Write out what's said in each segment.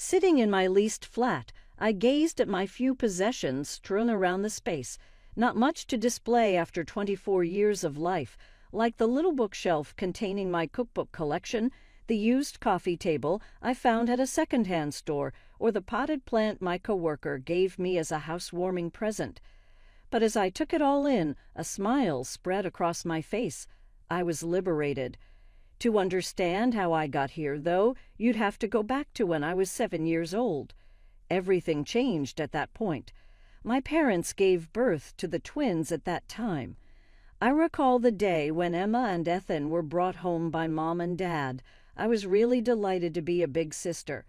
Sitting in my leased flat, I gazed at my few possessions strewn around the space, not much to display after 24 years of life, like the little bookshelf containing my cookbook collection, the used coffee table I found at a second-hand store, or the potted plant my coworker gave me as a housewarming present. But as I took it all in, a smile spread across my face. I was liberated. To understand how I got here, though, you'd have to go back to when I was 7 years old. Everything changed at that point. My parents gave birth to the twins at that time. I recall the day when Emma and Ethan were brought home by Mom and Dad. I was really delighted to be a big sister.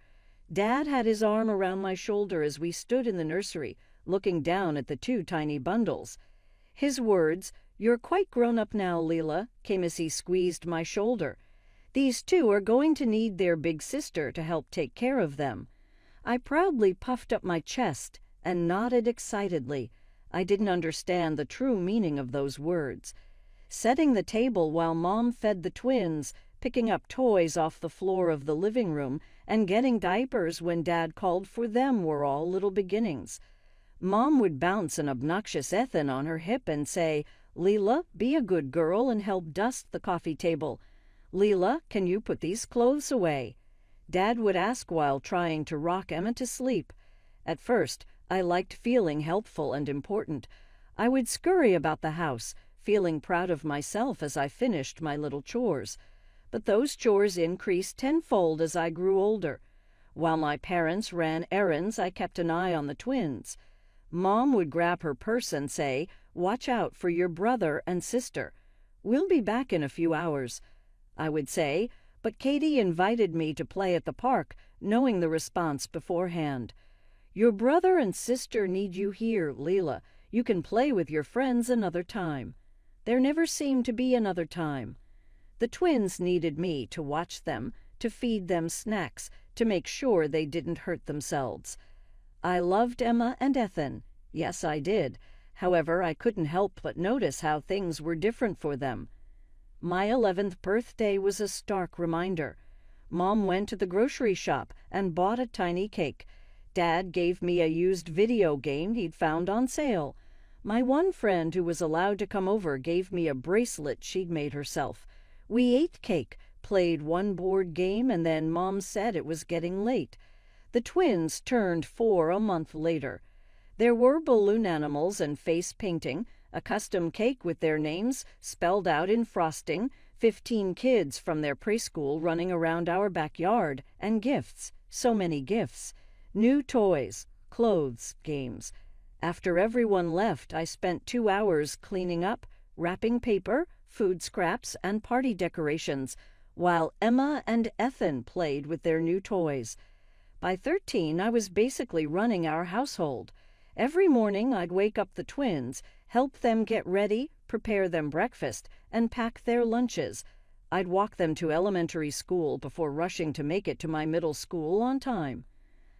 Dad had his arm around my shoulder as we stood in the nursery, looking down at the 2 tiny bundles. His words, "You're quite grown up now, Leela," came as he squeezed my shoulder. "These 2 are going to need their big sister to help take care of them." I proudly puffed up my chest and nodded excitedly. I didn't understand the true meaning of those words. Setting the table while Mom fed the twins, picking up toys off the floor of the living room, and getting diapers when Dad called for them were all little beginnings. Mom would bounce an obnoxious Ethan on her hip and say, "Leela, be a good girl and help dust the coffee table. Leela, can you put these clothes away?" Dad would ask while trying to rock Emma to sleep. At first, I liked feeling helpful and important. I would scurry about the house, feeling proud of myself as I finished my little chores. But those chores increased tenfold as I grew older. While my parents ran errands, I kept an eye on the twins. Mom would grab her purse and say, "Watch out for your brother and sister. We'll be back in a few hours." I would say, "But Katie invited me to play at the park," knowing the response beforehand. "Your brother and sister need you here, Leela. You can play with your friends another time." There never seemed to be another time. The twins needed me to watch them, to feed them snacks, to make sure they didn't hurt themselves. I loved Emma and Ethan. Yes, I did. However, I couldn't help but notice how things were different for them. My 11th birthday was a stark reminder. Mom went to the grocery shop and bought a tiny cake. Dad gave me a used video game he'd found on sale. My one friend who was allowed to come over gave me a bracelet she'd made herself. We ate cake, played one board game, and then Mom said it was getting late. The twins turned 4 a month later. There were balloon animals and face painting, a custom cake with their names spelled out in frosting, 15 kids from their preschool running around our backyard, and gifts, so many gifts. New toys, clothes, games. After everyone left, I spent 2 hours cleaning up, wrapping paper, food scraps, and party decorations, while Emma and Ethan played with their new toys. By 13, I was basically running our household. Every morning, I'd wake up the twins, help them get ready, prepare them breakfast, and pack their lunches. I'd walk them to elementary school before rushing to make it to my middle school on time.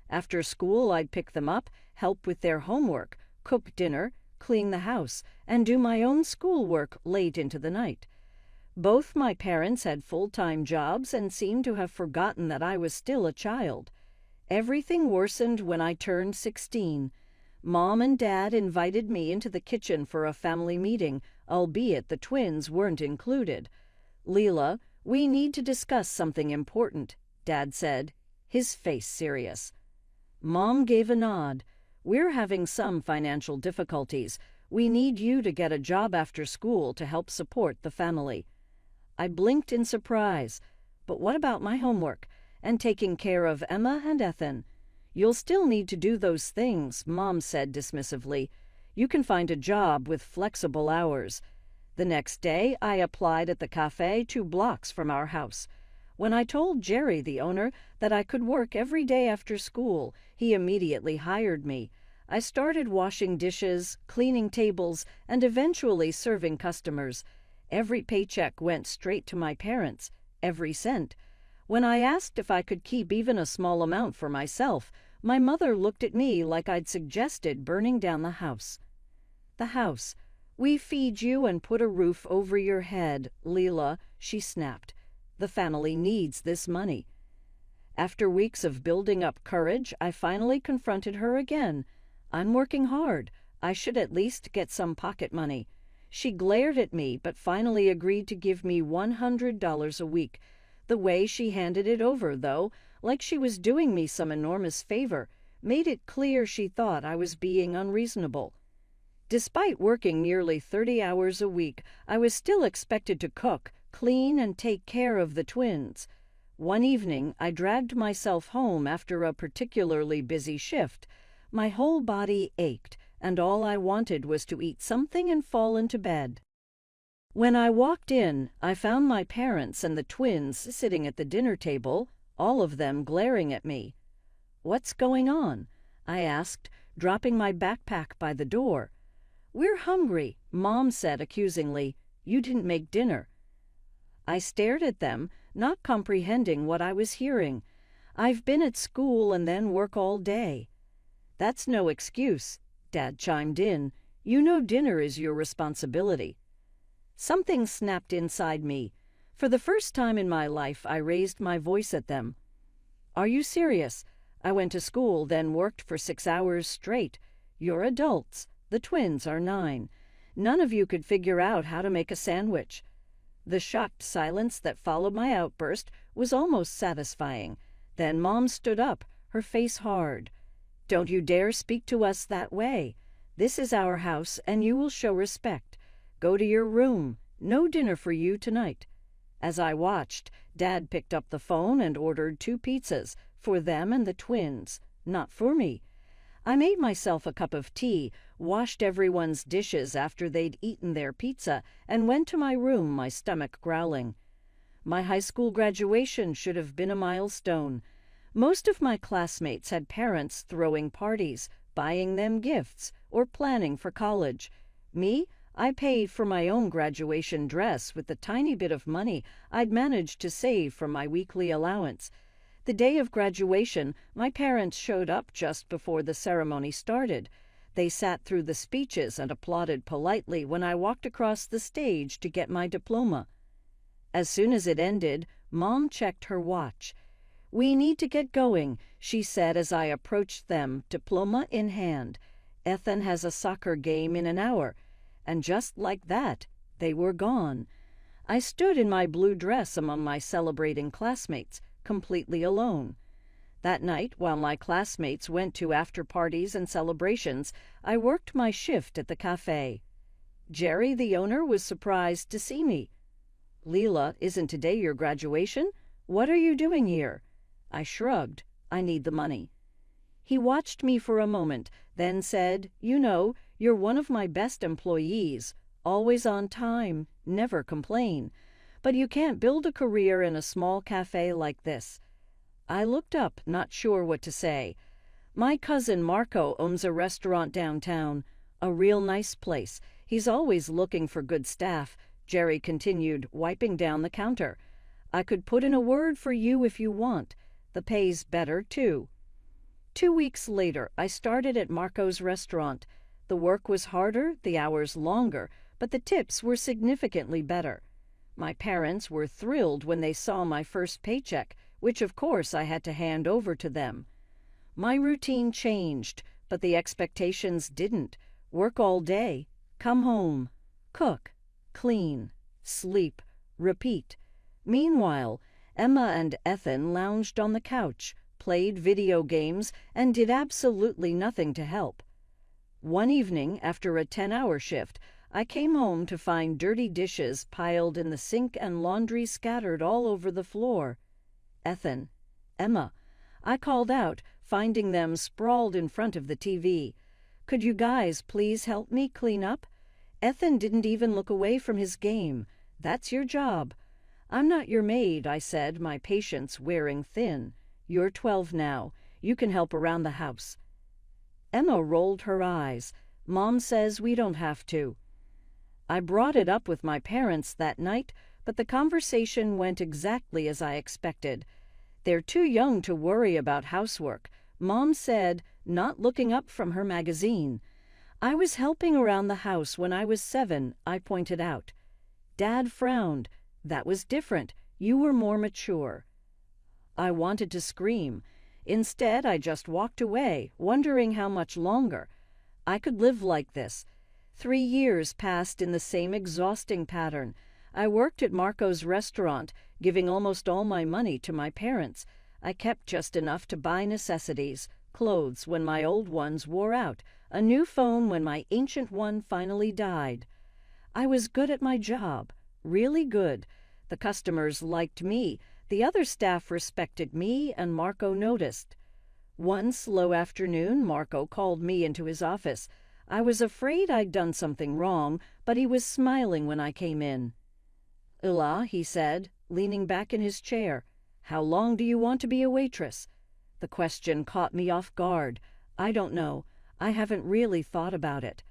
After school, I'd pick them up, help with their homework, cook dinner, clean the house, and do my own schoolwork late into the night. Both my parents had full-time jobs and seemed to have forgotten that I was still a child. Everything worsened when I turned 16. Mom and Dad invited me into the kitchen for a family meeting, albeit the twins weren't included. "Leela, we need to discuss something important," Dad said, his face serious. Mom gave a nod. "We're having some financial difficulties. We need you to get a job after school to help support the family." I blinked in surprise. "But what about my homework and taking care of Emma and Ethan?" "You'll still need to do those things," Mom said dismissively. "You can find a job with flexible hours." The next day, I applied at the cafe 2 blocks from our house. When I told Jerry, the owner, that I could work every day after school, he immediately hired me. I started washing dishes, cleaning tables, and eventually serving customers. Every paycheck went straight to my parents, every cent. When I asked if I could keep even a small amount for myself, my mother looked at me like I'd suggested burning down the house. "The house. We feed you and put a roof over your head, Leela," she snapped. "The family needs this money." After weeks of building up courage, I finally confronted her again. "I'm working hard. I should at least get some pocket money." She glared at me, but finally agreed to give me $100 a week. The way she handed it over, though, like she was doing me some enormous favor, made it clear she thought I was being unreasonable. Despite working nearly 30 hours a week, I was still expected to cook, clean, and take care of the twins. One evening, I dragged myself home after a particularly busy shift. My whole body ached, and all I wanted was to eat something and fall into bed. When I walked in, I found my parents and the twins sitting at the dinner table, all of them glaring at me. "What's going on?" I asked, dropping my backpack by the door. "We're hungry," Mom said accusingly. "You didn't make dinner." I stared at them, not comprehending what I was hearing. "I've been at school and then work all day." "That's no excuse," Dad chimed in. "You know dinner is your responsibility." Something snapped inside me. For the first time in my life, I raised my voice at them. "Are you serious? I went to school, then worked for 6 hours straight. You're adults. The twins are 9. None of you could figure out how to make a sandwich." The shocked silence that followed my outburst was almost satisfying. Then Mom stood up, her face hard. "Don't you dare speak to us that way. This is our house, and you will show respect. Go to your room. No dinner for you tonight." As I watched, Dad picked up the phone and ordered 2 pizzas, for them and the twins, not for me. I made myself a cup of tea, washed everyone's dishes after they'd eaten their pizza, and went to my room, my stomach growling. My high school graduation should have been a milestone. Most of my classmates had parents throwing parties, buying them gifts, or planning for college. Me? I paid for my own graduation dress with the tiny bit of money I'd managed to save from my weekly allowance. The day of graduation, my parents showed up just before the ceremony started. They sat through the speeches and applauded politely when I walked across the stage to get my diploma. As soon as it ended, Mom checked her watch. "We need to get going," she said as I approached them, diploma in hand. "Ethan has a soccer game in an hour." And just like that, they were gone. I stood in my blue dress among my celebrating classmates, completely alone. That night, while my classmates went to after-parties and celebrations, I worked my shift at the cafe. Jerry, the owner, was surprised to see me. "Leela, isn't today your graduation? What are you doing here?" I shrugged. "I need the money." He watched me for a moment, then said, "You know, you're one of my best employees, always on time, never complain. But you can't build a career in a small cafe like this." I looked up, not sure what to say. "My cousin Marco owns a restaurant downtown, a real nice place. He's always looking for good staff," Jerry continued, wiping down the counter. "I could put in a word for you if you want. The pay's better, too." 2 weeks later, I started at Marco's restaurant. The work was harder, the hours longer, but the tips were significantly better. My parents were thrilled when they saw my first paycheck, which of course I had to hand over to them. My routine changed, but the expectations didn't. Work all day, come home, cook, clean, sleep, repeat. Meanwhile, Emma and Ethan lounged on the couch, played video games, and did absolutely nothing to help. One evening, after a 10-hour shift, I came home to find dirty dishes piled in the sink and laundry scattered all over the floor. "Ethan, Emma," I called out, finding them sprawled in front of the TV. "Could you guys please help me clean up?" Ethan didn't even look away from his game. "That's your job." "I'm not your maid," I said, my patience wearing thin. "You're 12 now. You can help around the house." Emma rolled her eyes. "Mom says we don't have to." I brought it up with my parents that night, but the conversation went exactly as I expected. "They're too young to worry about housework," Mom said, not looking up from her magazine. "I was helping around the house when I was 7, I pointed out. Dad frowned. "That was different. You were more mature." I wanted to scream. Instead, I just walked away, wondering how much longer I could live like this. 3 years passed in the same exhausting pattern. I worked at Marco's restaurant, giving almost all my money to my parents. I kept just enough to buy necessities, clothes when my old ones wore out, a new phone when my ancient one finally died. I was good at my job, really good. The customers liked me, the other staff respected me, and Marco noticed. One slow afternoon, Marco called me into his office. I was afraid I'd done something wrong, but he was smiling when I came in. "Ella," he said, leaning back in his chair, "how long do you want to be a waitress?" The question caught me off guard. I don't know. I haven't really thought about it.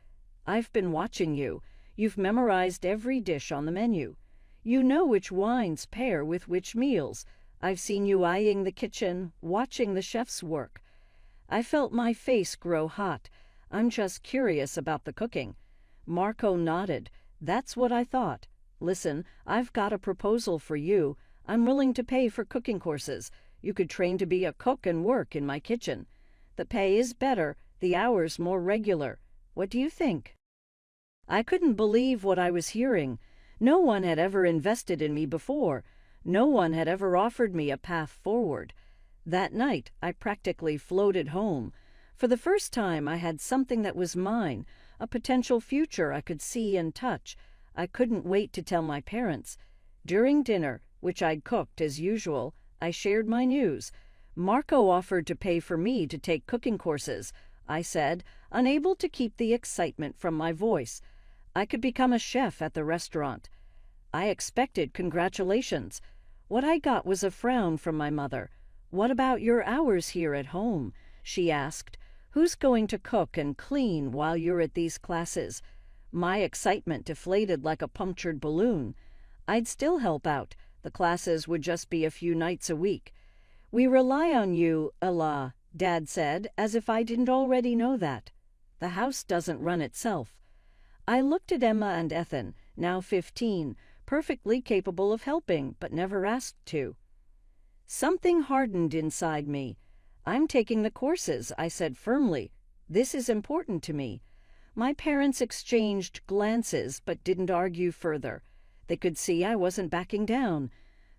I've been watching you. You've memorized every dish on the menu. You know which wines pair with which meals. I've seen you eyeing the kitchen, watching the chefs work. I felt my face grow hot. I'm just curious about the cooking. Marco nodded. That's what I thought. Listen, I've got a proposal for you. I'm willing to pay for cooking courses. You could train to be a cook and work in my kitchen. The pay is better, the hours more regular. What do you think? I couldn't believe what I was hearing. No one had ever invested in me before. No one had ever offered me a path forward. That night, I practically floated home. For the first time, I had something that was mine, a potential future I could see and touch. I couldn't wait to tell my parents. During dinner, which I'd cooked as usual, I shared my news. Marco offered to pay for me to take cooking courses. I said, unable to keep the excitement from my voice. I could become a chef at the restaurant. I expected congratulations. What I got was a frown from my mother. "What about your hours here at home?" she asked. "Who's going to cook and clean while you're at these classes?" My excitement deflated like a punctured balloon. I'd still help out. The classes would just be a few nights a week. "We rely on you, Ella," Dad said, as if I didn't already know that. "The house doesn't run itself." I looked at Emma and Ethan, now 15, perfectly capable of helping, but never asked to. Something hardened inside me. "I'm taking the courses," I said firmly. "This is important to me." My parents exchanged glances, but didn't argue further. They could see I wasn't backing down.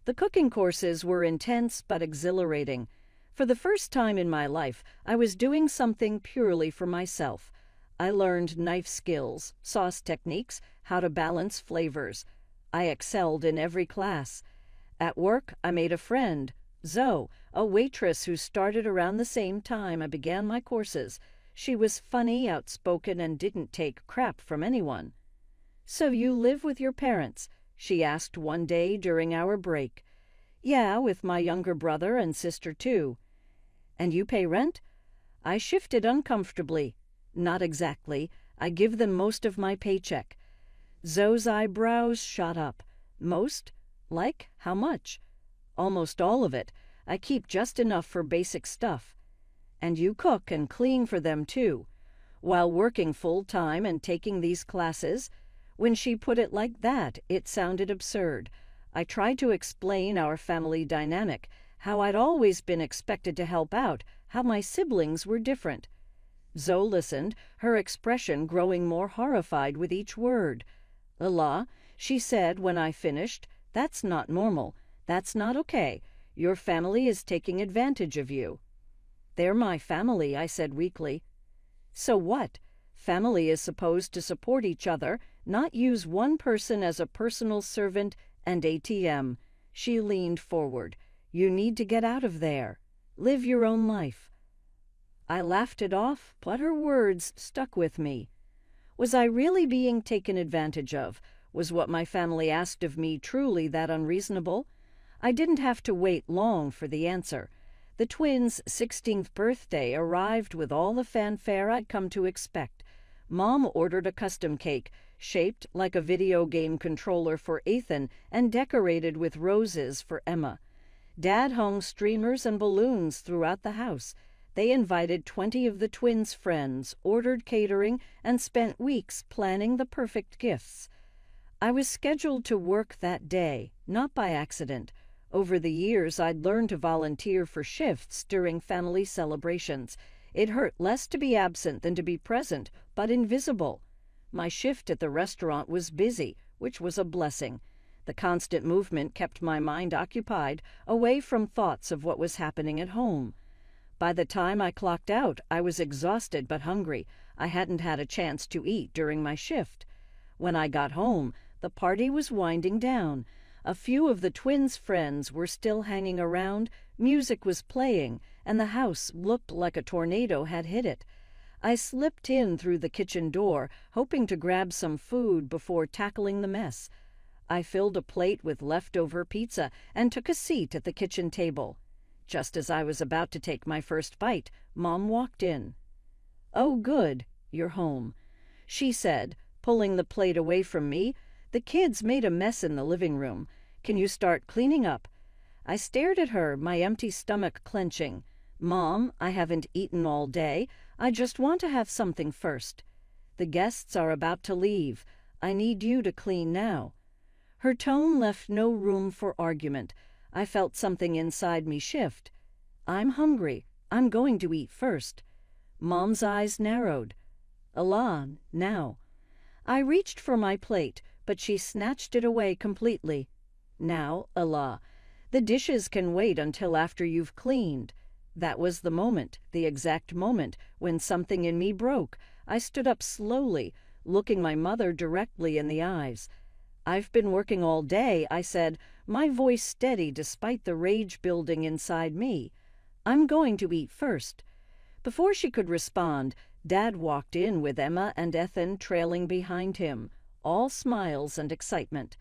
The cooking courses were intense but exhilarating. For the first time in my life, I was doing something purely for myself. I learned knife skills, sauce techniques, how to balance flavors. I excelled in every class. At work, I made a friend, Zoe, a waitress who started around the same time I began my courses. She was funny, outspoken, and didn't take crap from anyone. "So you live with your parents?" she asked one day during our break. "Yeah, with my younger brother and sister too." "And you pay rent?" I shifted uncomfortably. "Not exactly. I give them most of my paycheck." Zoe's eyebrows shot up. "Most? Like how much?" "Almost all of it. I keep just enough for basic stuff." "And you cook and clean for them too, while working full-time and taking these classes?" When she put it like that, it sounded absurd. I tried to explain our family dynamic, how I'd always been expected to help out, how my siblings were different. Zoe listened, her expression growing more horrified with each word. "Ella," she said when I finished, "that's not normal. That's not okay. Your family is taking advantage of you." "They're my family," I said weakly. "So what? Family is supposed to support each other, not use one person as a personal servant and ATM." She leaned forward. "You need to get out of there. Live your own life." I laughed it off, but her words stuck with me. Was I really being taken advantage of? Was what my family asked of me truly that unreasonable? I didn't have to wait long for the answer. The twins' 16th birthday arrived with all the fanfare I'd come to expect. Mom ordered a custom cake, shaped like a video game controller for Ethan and decorated with roses for Emma. Dad hung streamers and balloons throughout the house. They invited 20 of the twins' friends, ordered catering, and spent weeks planning the perfect gifts. I was scheduled to work that day, not by accident. Over the years, I'd learned to volunteer for shifts during family celebrations. It hurt less to be absent than to be present, but invisible. My shift at the restaurant was busy, which was a blessing. The constant movement kept my mind occupied, away from thoughts of what was happening at home. By the time I clocked out, I was exhausted but hungry. I hadn't had a chance to eat during my shift. When I got home, the party was winding down. A few of the twins' friends were still hanging around, music was playing, and the house looked like a tornado had hit it. I slipped in through the kitchen door, hoping to grab some food before tackling the mess. I filled a plate with leftover pizza and took a seat at the kitchen table. Just as I was about to take my first bite, Mom walked in. "Oh, good, you're home," she said, pulling the plate away from me. "The kids made a mess in the living room. Can you start cleaning up?" I stared at her, my empty stomach clenching. "Mom, I haven't eaten all day. I just want to have something first. The guests are about to leave. I need you to clean now." Her tone left no room for argument. I felt something inside me shift. "I'm hungry. I'm going to eat first." Mom's eyes narrowed. "Alan, now." I reached for my plate, but she snatched it away completely. "Now, Allah. The dishes can wait until after you've cleaned." That was the moment, the exact moment, when something in me broke. I stood up slowly, looking my mother directly in the eyes. "I've been working all day," I said, my voice steady despite the rage building inside me. "I'm going to eat first." Before she could respond, Dad walked in with Emma and Ethan trailing behind him, all smiles and excitement.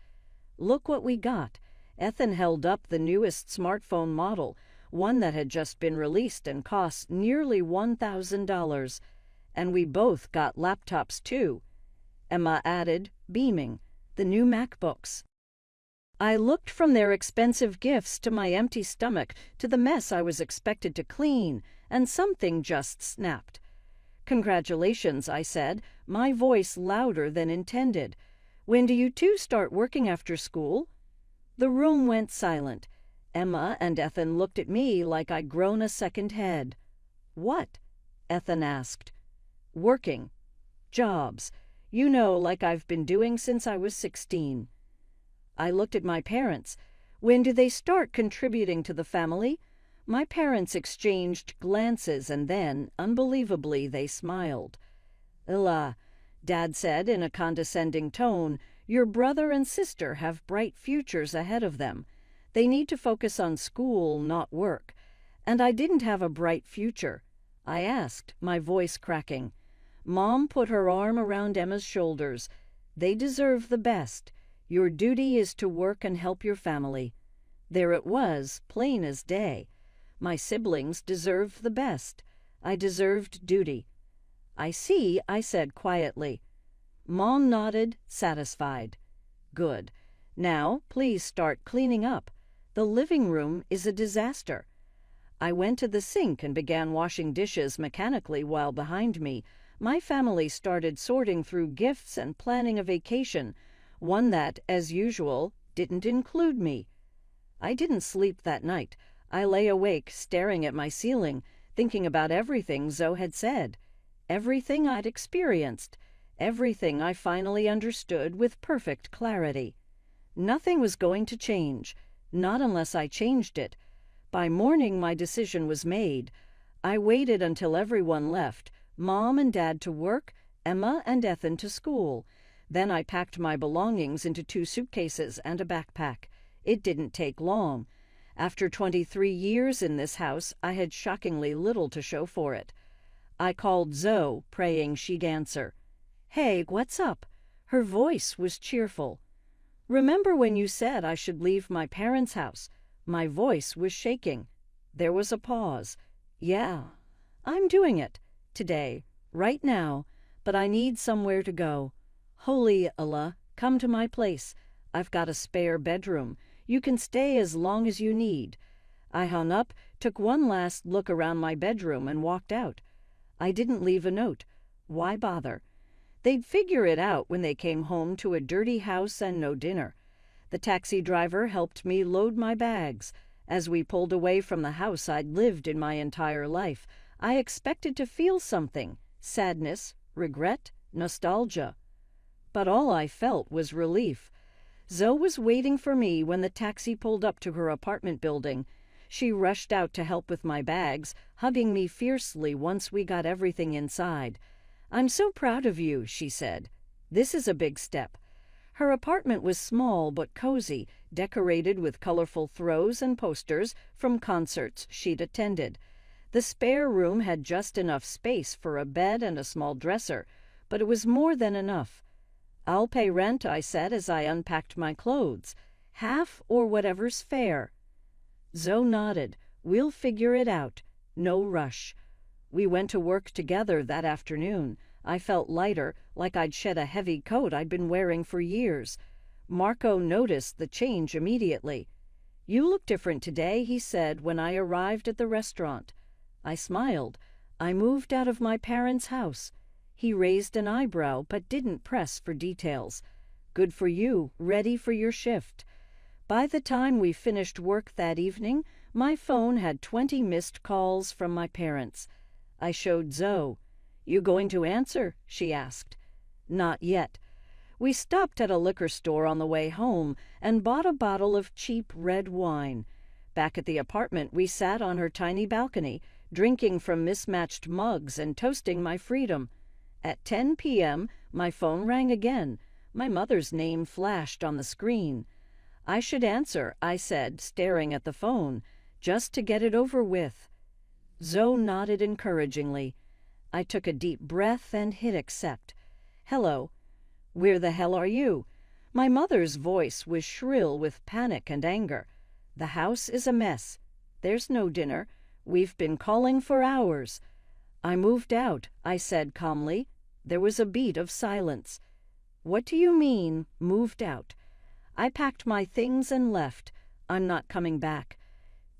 "Look what we got." Ethan held up the newest smartphone model, one that had just been released and cost nearly $1,000. "And we both got laptops too," Emma added, beaming. "The new MacBooks." I looked from their expensive gifts to my empty stomach to the mess I was expected to clean, and something just snapped. "Congratulations," I said, my voice louder than intended. "When do you two start working after school?" The room went silent. Emma and Ethan looked at me like I'd grown a second head. "What?" Ethan asked. "Working. Jobs. You know, like I've been doing since I was 16. I looked at my parents. "When do they start contributing to the family?" My parents exchanged glances and then, unbelievably, they smiled. "Ella," Dad said in a condescending tone, "your brother and sister have bright futures ahead of them. They need to focus on school, not work." And I didn't have a bright future. I asked, my voice cracking. Mom put her arm around Emma's shoulders. "They deserve the best. Your duty is to work and help your family." There it was, plain as day. My siblings deserved the best. I deserved duty. "I see," I said quietly. Mom nodded, satisfied. "Good. Now, please start cleaning up. The living room is a disaster." I went to the sink and began washing dishes mechanically while behind me, my family started sorting through gifts and planning a vacation, one that, as usual, didn't include me. I didn't sleep that night. I lay awake, staring at my ceiling, thinking about everything Zoe had said, everything I'd experienced, everything I finally understood with perfect clarity. Nothing was going to change, not unless I changed it. By morning, my decision was made. I waited until everyone left, Mom and Dad to work, Emma and Ethan to school. Then I packed my belongings into 2 suitcases and a backpack. It didn't take long. After 23 years in this house, I had shockingly little to show for it. I called Zoe, praying she'd answer. "Hey, what's up?" Her voice was cheerful. "Remember when you said I should leave my parents' house?" My voice was shaking. There was a pause. "Yeah, I'm doing it. Today. Right now. But I need somewhere to go. Holy Allah, come to my place. I've got a spare bedroom. You can stay as long as you need." I hung up, took one last look around my bedroom, and walked out. I didn't leave a note. Why bother? They'd figure it out when they came home to a dirty house and no dinner. The taxi driver helped me load my bags. As we pulled away from the house I'd lived in my entire life, I expected to feel something: sadness, regret, nostalgia. But all I felt was relief. Zoe was waiting for me when the taxi pulled up to her apartment building. She rushed out to help with my bags, hugging me fiercely once we got everything inside. "I'm so proud of you," she said. "This is a big step." Her apartment was small but cozy, decorated with colorful throws and posters from concerts she'd attended. The spare room had just enough space for a bed and a small dresser, but it was more than enough. "I'll pay rent," I said as I unpacked my clothes. "Half or whatever's fair." Zoe nodded. "We'll figure it out. No rush." We went to work together that afternoon. I felt lighter, like I'd shed a heavy coat I'd been wearing for years. Marco noticed the change immediately. "You look different today," he said when I arrived at the restaurant. I smiled. "I moved out of my parents' house." He raised an eyebrow but didn't press for details. "Good for you, ready for your shift." By the time we finished work that evening, my phone had 20 missed calls from my parents. I showed Zoe. "You going to answer?" she asked. "Not yet." We stopped at a liquor store on the way home and bought a bottle of cheap red wine. Back at the apartment, we sat on her tiny balcony, drinking from mismatched mugs and toasting my freedom. At 10 p.m., my phone rang again. My mother's name flashed on the screen. "I should answer," I said, staring at the phone, "just to get it over with." Zoe nodded encouragingly. I took a deep breath and hit accept. "Hello." "Where the hell are you?" My mother's voice was shrill with panic and anger. "The house is a mess. There's no dinner. We've been calling for hours." "I moved out," I said calmly. There was a beat of silence. "What do you mean, moved out?" "I packed my things and left. I'm not coming back."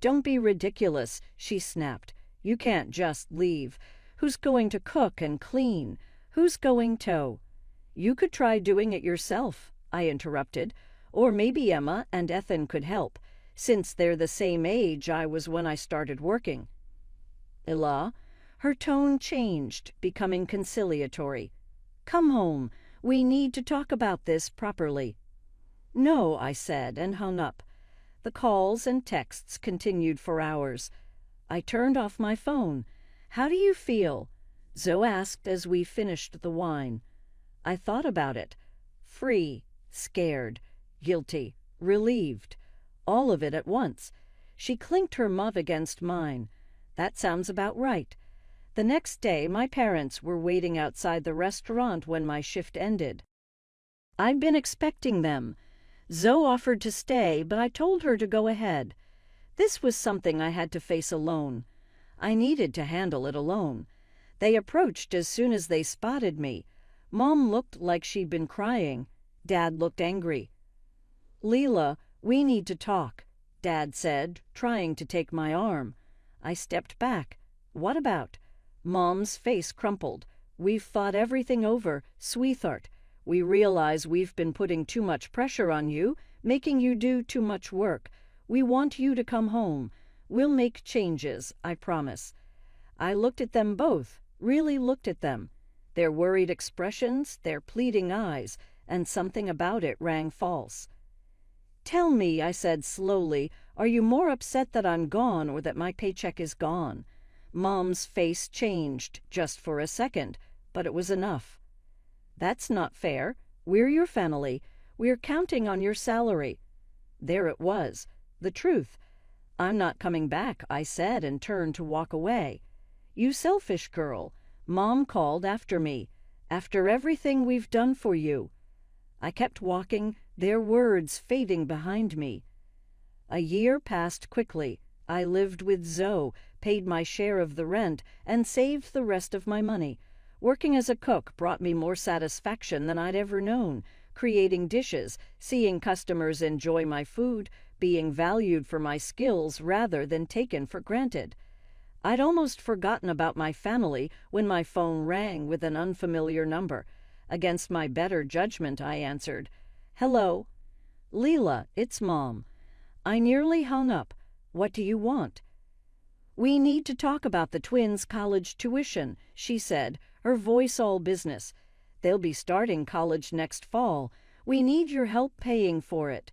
"Don't be ridiculous," she snapped. "You can't just leave. Who's going to cook and clean? Who's going to—" "You could try doing it yourself," I interrupted. "Or maybe Emma and Ethan could help, since they're the same age I was when I started working." "Ella?" Her tone changed, becoming conciliatory. "Come home. We need to talk about this properly." "No," I said, and hung up. The calls and texts continued for hours. I turned off my phone. "How do you feel?" Zoe asked as we finished the wine. I thought about it. Free, scared, guilty, relieved. All of it at once. She clinked her mug against mine. "That sounds about right." The next day, my parents were waiting outside the restaurant when my shift ended. I'd been expecting them. Zoe offered to stay, but I told her to go ahead. This was something I had to face alone. I needed to handle it alone. They approached as soon as they spotted me. Mom looked like she'd been crying. Dad looked angry. "Leela, we need to talk," Dad said, trying to take my arm. I stepped back. "What about?" Mom's face crumpled. "We've thought everything over, sweetheart. We realize we've been putting too much pressure on you, making you do too much work. We want you to come home. We'll make changes, I promise." I looked at them both, really looked at them. Their worried expressions, their pleading eyes, and something about it rang false. "Tell me," I said slowly, "are you more upset that I'm gone or that my paycheck is gone?" Mom's face changed, just for a second, but it was enough. "That's not fair. We're your family. We're counting on your salary." There it was, the truth. "I'm not coming back," I said, and turned to walk away. "You selfish girl." Mom called after me. "After everything we've done for you." I kept walking, their words fading behind me. A year passed quickly. I lived with Zoe, paid my share of the rent, and saved the rest of my money. Working as a cook brought me more satisfaction than I'd ever known. Creating dishes, seeing customers enjoy my food, being valued for my skills rather than taken for granted. I'd almost forgotten about my family when my phone rang with an unfamiliar number. Against my better judgment, I answered. "Hello." Leela, it's Mom. I nearly hung up. What do you want? We need to talk about the twins' college tuition, she said, her voice all business. They'll be starting college next fall. We need your help paying for it.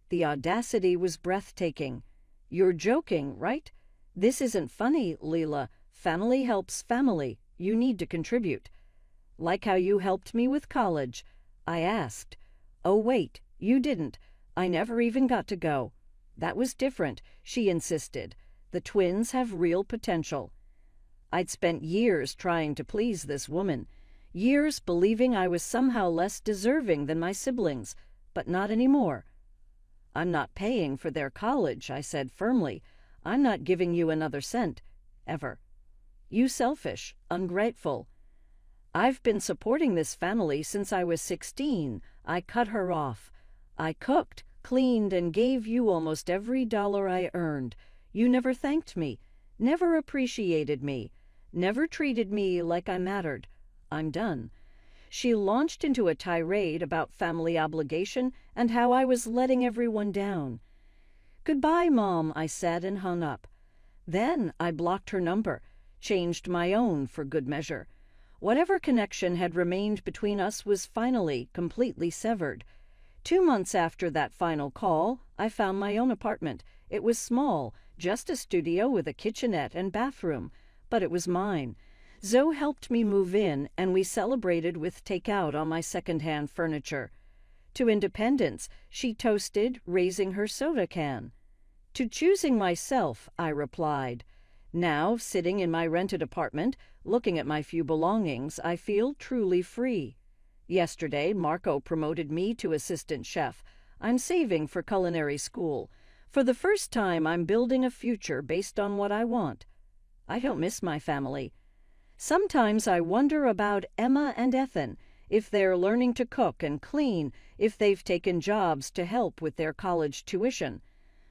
The audacity was breathtaking. You're joking, right? This isn't funny, Leela. Family helps family. You need to contribute. Like how you helped me with college? I asked. Oh, wait, you didn't. I never even got to go. That was different, she insisted. The twins have real potential. I'd spent years trying to please this woman, years believing I was somehow less deserving than my siblings, but not anymore. I'm not paying for their college, I said firmly. I'm not giving you another cent, ever. You selfish, ungrateful. I've been supporting this family since I was 16. I cut her off. I cooked, cleaned, and gave you almost every dollar I earned. You never thanked me, never appreciated me, never treated me like I mattered. I'm done. She launched into a tirade about family obligation and how I was letting everyone down. Goodbye, Mom, I said and hung up. Then I blocked her number, changed my own for good measure. Whatever connection had remained between us was finally completely severed. 2 months after that final call, I found my own apartment. It was small, just a studio with a kitchenette and bathroom, but it was mine. Zoe helped me move in, and we celebrated with takeout on my second-hand furniture. To independence, she toasted, raising her soda can. To choosing myself, I replied. Now, sitting in my rented apartment, looking at my few belongings, I feel truly free. Yesterday, Marco promoted me to assistant chef. I'm saving for culinary school. For the first time, I'm building a future based on what I want. I don't miss my family. Sometimes I wonder about Emma and Ethan, if they're learning to cook and clean, if they've taken jobs to help with their college tuition.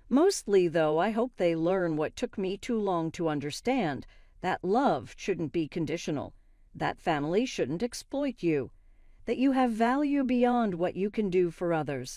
Mostly, though, I hope they learn what took me too long to understand, that love shouldn't be conditional, that family shouldn't exploit you, that you have value beyond what you can do for others.